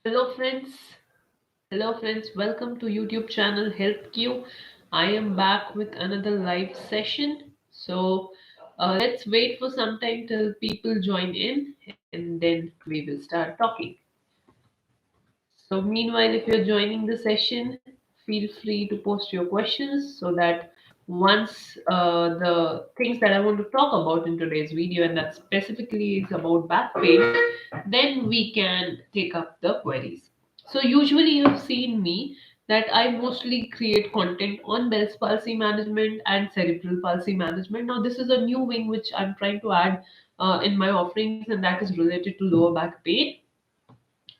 Hello friends. Hello friends. Welcome to YouTube channel Health Q. I am back with another live session. Let's wait for some time till people join in and then we will start talking. So meanwhile, if you're joining the session, feel free to post your questions so that once the things that I want to talk about in today's video, and that specifically is about back pain, then we can take up the queries. So usually you've seen me that I mostly create content on Bell's palsy management and cerebral palsy management. Now this is a new wing which I'm trying to add in my offerings, and that is related to lower back pain.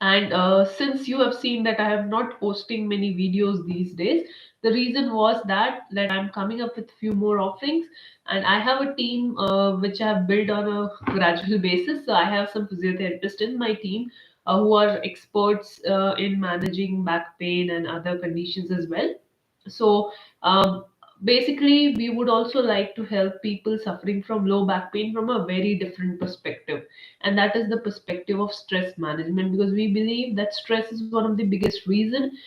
And since you have seen that I have not posting many videos these days, the reason was that I'm coming up with few more offerings, and I have a team which I have built on a gradual basis. So I have some physiotherapists in my team who are experts in managing back pain and other conditions as well. So basically, we would also like to help people suffering from low back pain from a very different perspective, and that is the perspective of stress management, because we believe that stress is one of the biggest reason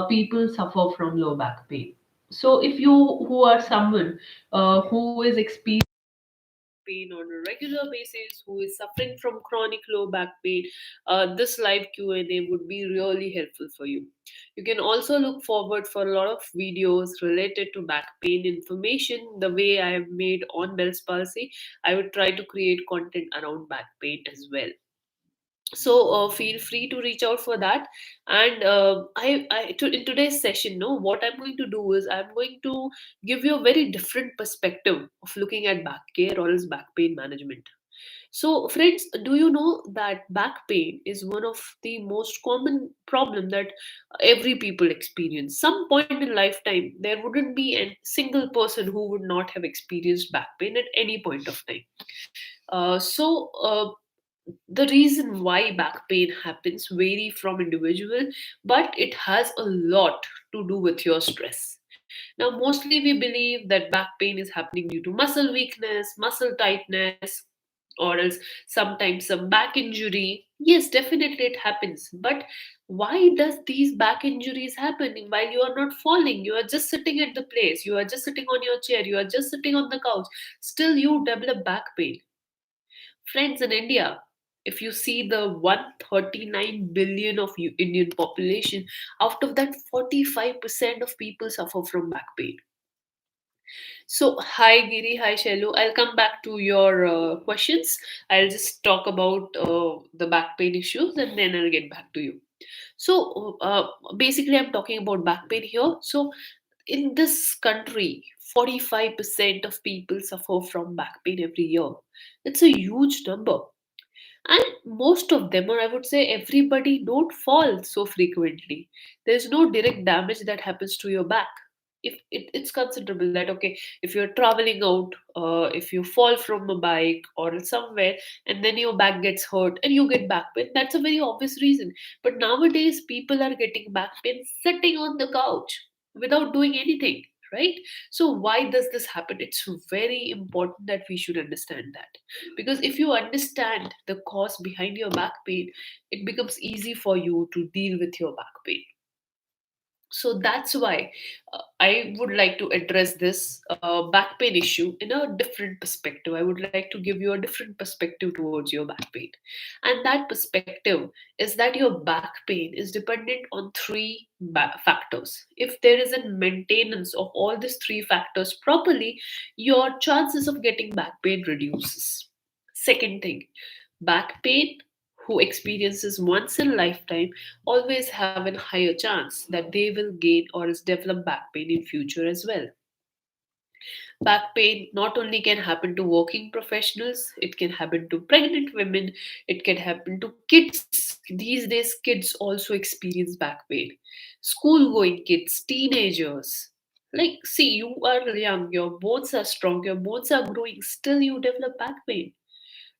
people suffer from low back pain. So if you who are someone who is experiencing pain on a regular basis, who is suffering from chronic low back pain, this live Q&A would be really helpful for you. You can also look forward for a lot of videos related to back pain information. The way I have made on Bell's palsy, I would try to create content around back pain as well. So feel free to reach out for that. And in today's session, no, what I'm going to do is I'm going to give you a very different perspective of looking at back care or else back pain management. So friends, do you know that back pain is one of the most common problem that every people experience some point in lifetime? There wouldn't be a single person who would not have experienced back pain at any point of time. The reason why back pain happens vary from individual, but it has a lot to do with your stress. Now mostly we believe that back pain is happening due to muscle weakness, muscle tightness, or else sometimes some back injury. Yes, definitely it happens, but why does these back injuries happen while you are not falling? You are just sitting at the place, you are just sitting on your chair, you are just sitting on the couch, still you develop back pain. Friends, in India, if you see the 139 billion of Indian population, out of that 45% of people suffer from back pain. So, hi Giri, hi Shelu. I'll come back to your questions. I'll just talk about the back pain issues and then I'll get back to you. So, basically, I'm talking about back pain here. So, in this country, 45% of people suffer from back pain every year. It's a huge number, and most of them, or I would say everybody, don't fall so frequently. There's no direct damage that happens to your back. If it's considerable that, okay, if you're traveling out, if you fall from a bike or somewhere, and then your back gets hurt and you get back pain, that's a very obvious reason. But nowadays people are getting back pain sitting on the couch without doing anything, right? So why does this happen? It's very important that we should understand that, because if you understand the cause behind your back pain, it becomes easy for you to deal with your back pain. So that's why I would like to address this back pain issue in a different perspective. I would like to give you a different perspective towards your back pain. And that perspective is that your back pain is dependent on three factors. If there is a maintenance of all these three factors properly, your chances of getting back pain reduces. Second thing, back pain who experiences once in a lifetime always have a higher chance that they will gain or is develop back pain in future as well. Back pain not only can happen to working professionals, it can happen to pregnant women, it can happen to kids. These days kids also experience back pain. School going kids, teenagers. Like, see, you are young, your bones are strong, your bones are growing, still you develop back pain,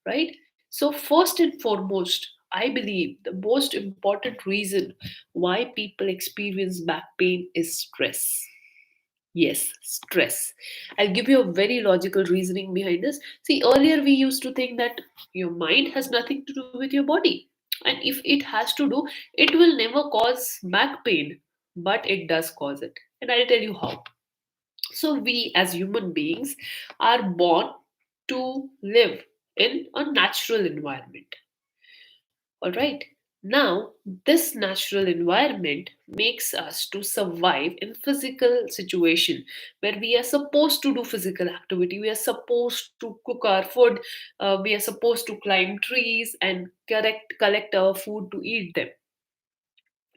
right? So, first and foremost, I believe the most important reason why people experience back pain is stress. Yes, stress. I'll give you a very logical reasoning behind this. See, earlier we used to think that your mind has nothing to do with your body. And if it has to do, it will never cause back pain, but it does cause it. And I'll tell you how. So, we as human beings are born to live in a natural environment. All right. Now, this natural environment makes us to survive in physical situation where we are supposed to do physical activity. We are supposed to cook our food. We are supposed to climb trees and collect our food to eat them.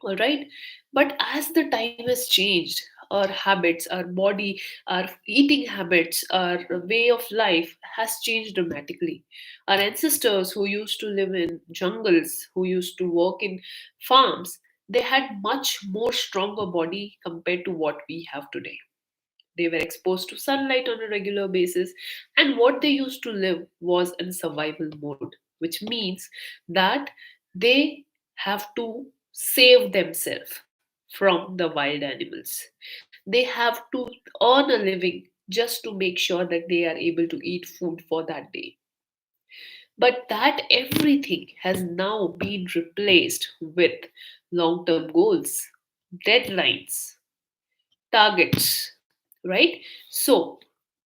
All right. But as the time has changed, our habits, our body, our eating habits, our way of life has changed dramatically. Our ancestors who used to live in jungles, who used to work in farms, they had much more stronger body compared to what we have today. They were exposed to sunlight on a regular basis, and what they used to live was in survival mode, which means that they have to save themselves from the wild animals. They have to earn a living just to make sure that they are able to eat food for that day. But that everything has now been replaced with long term goals, deadlines, targets, right? So,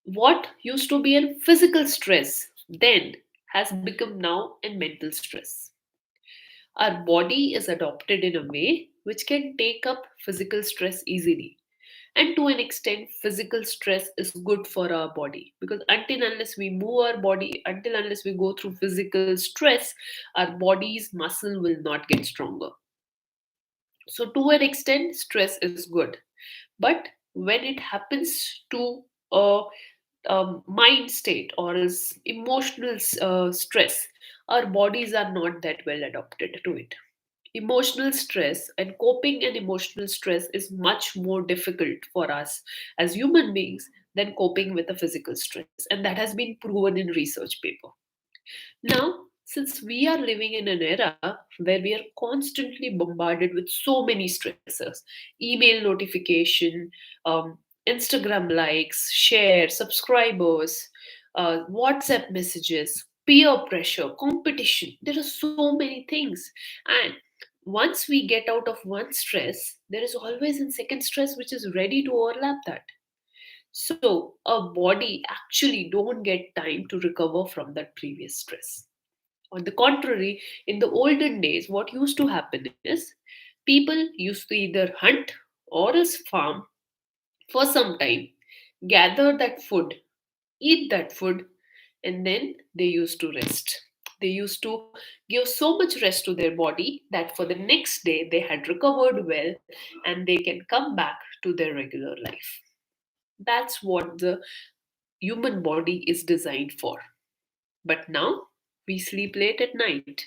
what used to be a physical stress then has become now a mental stress. Our body is adopted in a way which can take up physical stress easily. And to an extent, physical stress is good for our body because until unless we move our body, until unless we go through physical stress, our body's muscle will not get stronger. So, to an extent, stress is good. But when it happens to a, mind state or is emotional stress, our bodies are not that well adapted to it. Emotional stress and coping and emotional stress is much more difficult for us as human beings than coping with a physical stress, and that has been proven in research paper. Now, since we are living in an era where we are constantly bombarded with so many stressors, email notification, Instagram likes, share, subscribers, WhatsApp messages, peer pressure, competition, there are so many things. And once we get out of one stress, there is always a second stress which is ready to overlap that. So our body actually don't get time to recover from that previous stress. On the contrary, in the olden days, what used to happen is people used to either hunt or else farm for some time, gather that food, eat that food, and then they used to rest. They used to give so much rest to their body that for the next day they had recovered well and they can come back to their regular life. That's what the human body is designed for. But now we sleep late at night.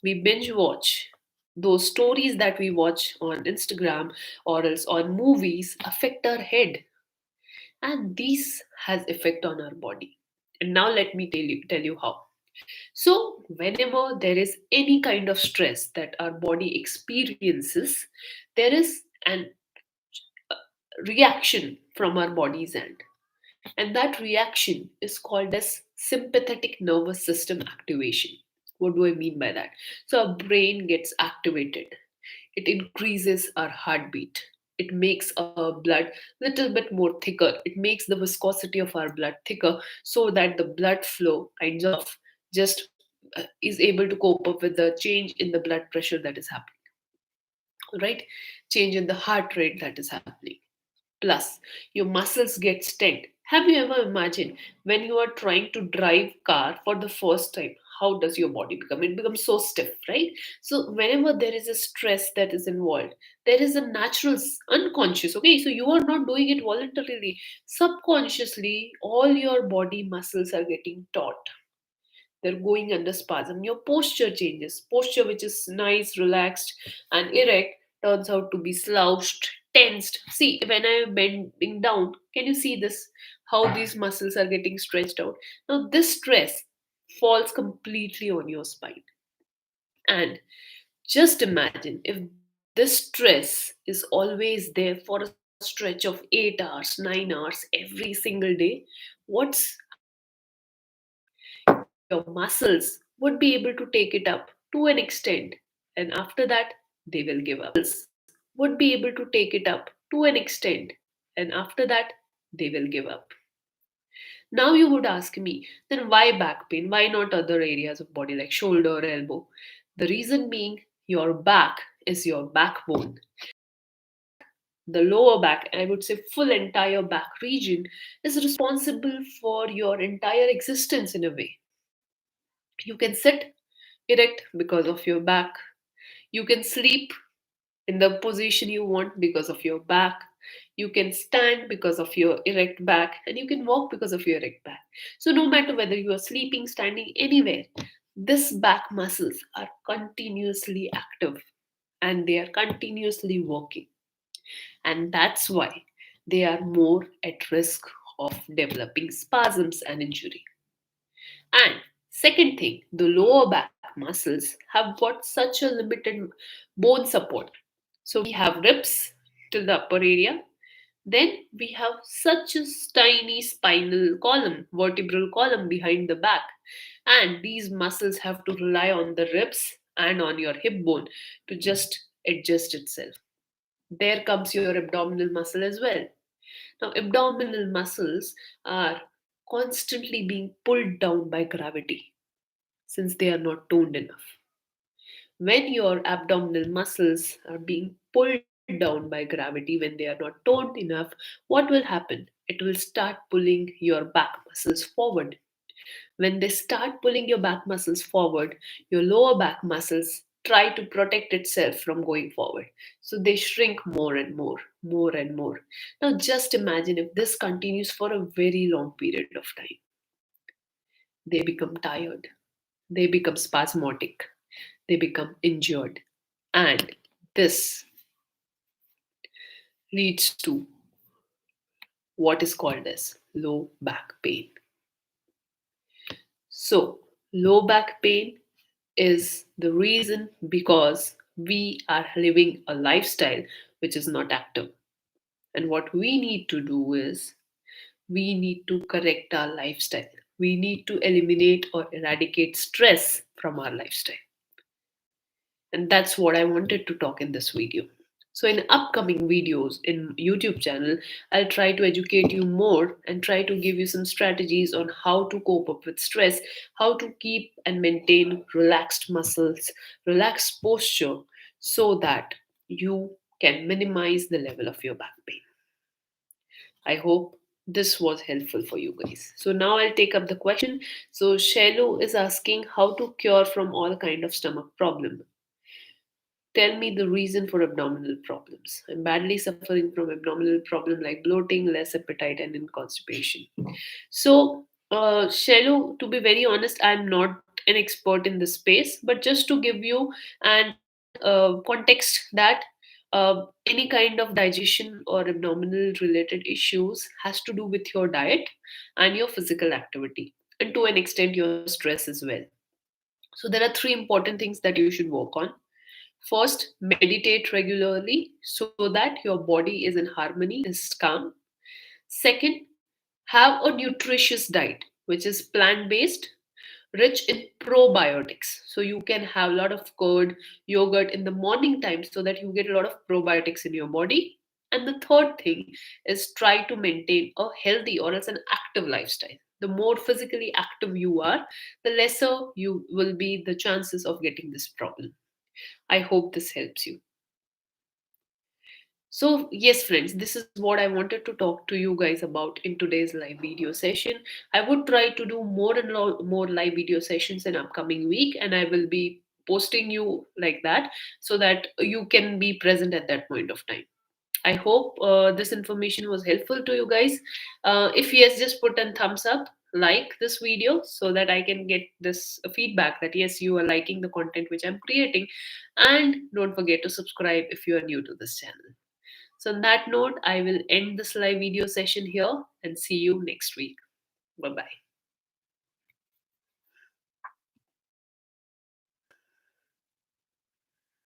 We binge watch. Those stories that we watch on Instagram or else on movies affect our head, and this has effect on our body. And now let me tell you how. So whenever there is any kind of stress that our body experiences, there is an reaction from our body's end, and that reaction is called as sympathetic nervous system activation. What do I mean by that? So our brain gets activated. It increases our heartbeat. It makes our blood little bit more thicker. It makes the viscosity of our blood thicker so that the blood flow kinds of just is able to cope up with the change in the blood pressure that is happening, right? Change in the heart rate that is happening. Plus, your muscles get tense. Have you ever imagined when you are trying to drive car for the first time? How does your body become? It becomes so stiff, right? So whenever there is a stress that is involved, there is a natural unconscious. Okay, so you are not doing it voluntarily. Subconsciously, all your body muscles are getting taut. They're going under spasm. Your posture changes. Posture, which is nice, relaxed, and erect, turns out to be slouched, tensed. See, when I'm bending down, can you see this? How these muscles are getting stretched out. Now, this stress falls completely on your spine. And just imagine if this stress is always there for a stretch of 8 hours, 9 hours every single day, what's happening? Your muscles would be able to take it up to an extent, and after that, they will give up. Would be able to take it up to an extent, and after that, they will give up. Now you would ask me, then why back pain? Why not other areas of body like shoulder, elbow? The reason being your back is your backbone. The lower back, and I would say full entire back region, is responsible for your entire existence in a way. You can sit erect because of your back. You can sleep in the position you want because of your back. You can stand because of your erect back, and you can walk because of your erect back. So, no matter whether you are sleeping, standing, anywhere, this back muscles are continuously active and they are continuously working. And that's why they are more at risk of developing spasms and injury. And second thing, the lower back muscles have got such a limited bone support. So we have ribs till the upper area. Then we have such a tiny spinal column, vertebral column behind the back. And these muscles have to rely on the ribs and on your hip bone to just adjust itself. There comes your abdominal muscle as well. Now, abdominal muscles are constantly being pulled down by gravity since they are not toned enough. When your abdominal muscles are being pulled down by gravity, when they are not toned enough, what will happen? It will start pulling your back muscles forward. When they start pulling your back muscles forward, your lower back muscles try to protect itself from going forward. So they shrink more and more, more and more. Now just imagine if this continues for a very long period of time. They become tired, they become spasmodic, they become injured. And this leads to what is called as low back pain. So, low back pain is the reason because we are living a lifestyle which is not active. And what we need to do is we need to correct our lifestyle. We need to eliminate or eradicate stress from our lifestyle. And that's what I wanted to talk in this video. So in upcoming videos in YouTube channel, I'll try to educate you more and try to give you some strategies on how to cope up with stress, how to keep and maintain relaxed muscles, relaxed posture so that you can minimize the level of your back pain. I hope this was helpful for you guys. So now I'll take up the question. So Shelo is asking how to cure from all kind of stomach problem. Tell me the reason for abdominal problems. I'm badly suffering from abdominal problem like bloating, less appetite, and constipation. So, Shello, to be very honest, I'm not an expert in this space, but just to give you and context that any kind of digestion or abdominal related issues has to do with your diet and your physical activity, and to an extent your stress as well. So there are three important things that you should work on. First, meditate regularly so that your body is in harmony, is calm. Second, have a nutritious diet, which is plant based, rich in probiotics. So you can have a lot of curd, yogurt in the morning time so that you get a lot of probiotics in your body. And the third thing is try to maintain a healthy or else an active lifestyle. The more physically active you are, the lesser you will be the chances of getting this problem. I hope this helps you. So, yes, friends, this is what I wanted to talk to you guys about in today's live video session. I would try to do more and more live video sessions in upcoming week, and I will be posting you like that so that you can be present at that point of time. I hope this information was helpful to you guys. If yes, just put a thumbs up, like this video so that I can get this feedback that yes, you are liking the content which I'm creating. And don't forget to subscribe if you are new to this channel. So, on that note, I will end this live video session here and see you next week. Bye bye.